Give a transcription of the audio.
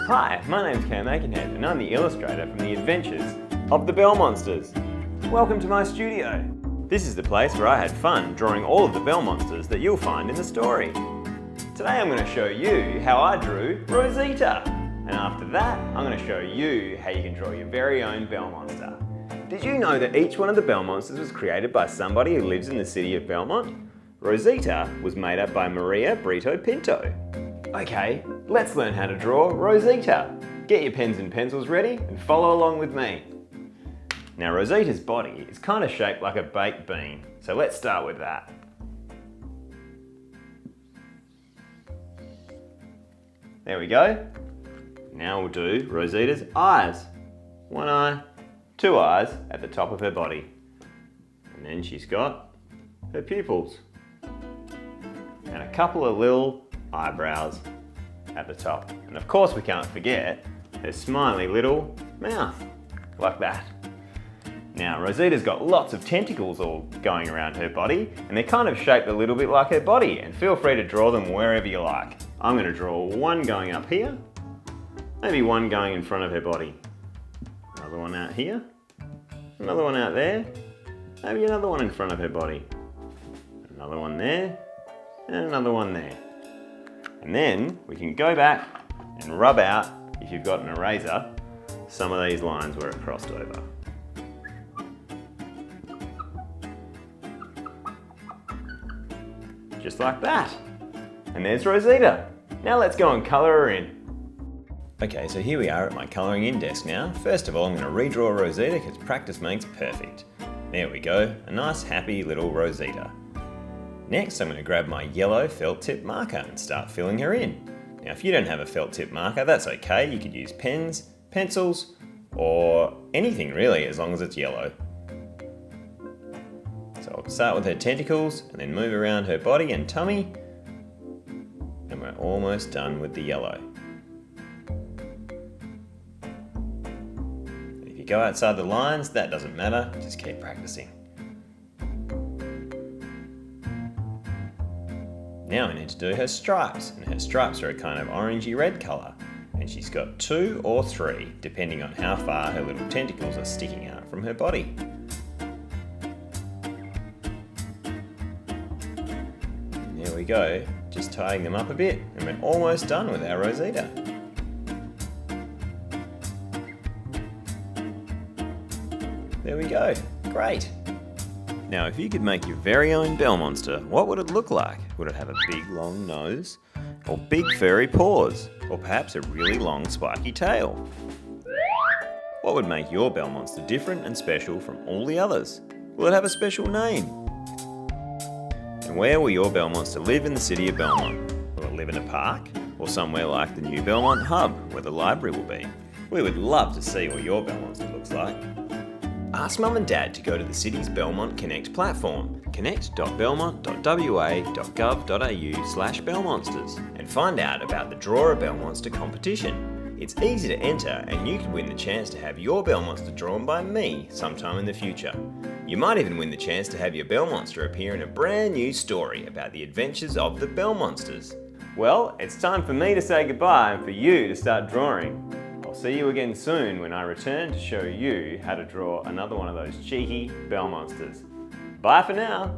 Hi, my name's Cam Aikenhead and I'm the illustrator from the Adventures of the Belmonsters. Welcome to my studio. This is the place where I had fun drawing all of the Belmonsters that you'll find in the story. Today I'm going to show you how I drew Rosita. And after that, I'm going to show you how you can draw your very own Belmonster. Did you know that each one of the Belmonsters was created by somebody who lives in the city of Belmont? Rosita was made up by Maria Brito Pinto. Okay, let's learn how to draw Rosita. Get your pens and pencils ready and follow along with me. Now Rosita's body is kind of shaped like a baked bean, so let's start with that. There we go. Now we'll do Rosita's eyes. One eye, two eyes at the top of her body. And then she's got her pupils. And a couple of little eyebrows at the top. And of course we can't forget her smiley little mouth, like that. Now Rosita's got lots of tentacles all going around her body, and they're kind of shaped a little bit like her body, and feel free to draw them wherever you like. I'm going to draw one going up here, maybe one going in front of her body. Another one out here, another one out there, maybe another one in front of her body. Another one there, and another one there. And then we can go back and rub out, if you've got an eraser, some of these lines where it crossed over. Just like that. And there's Rosita. Now let's go and colour her in. Okay, so here we are at my colouring in desk now. First of all, I'm going to redraw Rosita because practice makes perfect. There we go, a nice happy little Rosita. Next, I'm going to grab my yellow felt tip marker and start filling her in. Now, if you don't have a felt tip marker, that's okay. You could use pens, pencils, or anything really, as long as it's yellow. So I'll start with her tentacles and then move around her body and tummy. And we're almost done with the yellow. And if you go outside the lines, that doesn't matter, just keep practicing. Now we need to do her stripes, and her stripes are a kind of orangey red colour, and she's got 2 or 3 depending on how far her little tentacles are sticking out from her body. And there we go, just tying them up a bit, and we're almost done with our Rosita. There we go, great! Now if you could make your very own Belmonster, what would it look like? Would it have a big long nose? Or big furry paws? Or perhaps a really long spiky tail? What would make your Belmonster different and special from all the others? Will it have a special name? And where will your Belmonster live in the city of Belmont? Will it live in a park? Or somewhere like the new Belmont Hub, where the library will be? We would love to see what your Belmonster looks like. Ask Mum and Dad to go to the city's Belmont Connect platform, connect.belmont.wa.gov.au/Belmonsters, and find out about the Draw a Belmonster competition. It's easy to enter and you could win the chance to have your Belmonster drawn by me sometime in the future. You might even win the chance to have your Belmonster appear in a brand new story about the adventures of the Belmonsters. Well, it's time for me to say goodbye and for you to start drawing. I'll see you again soon when I return to show you how to draw another one of those cheeky Belmonsters. Bye for now!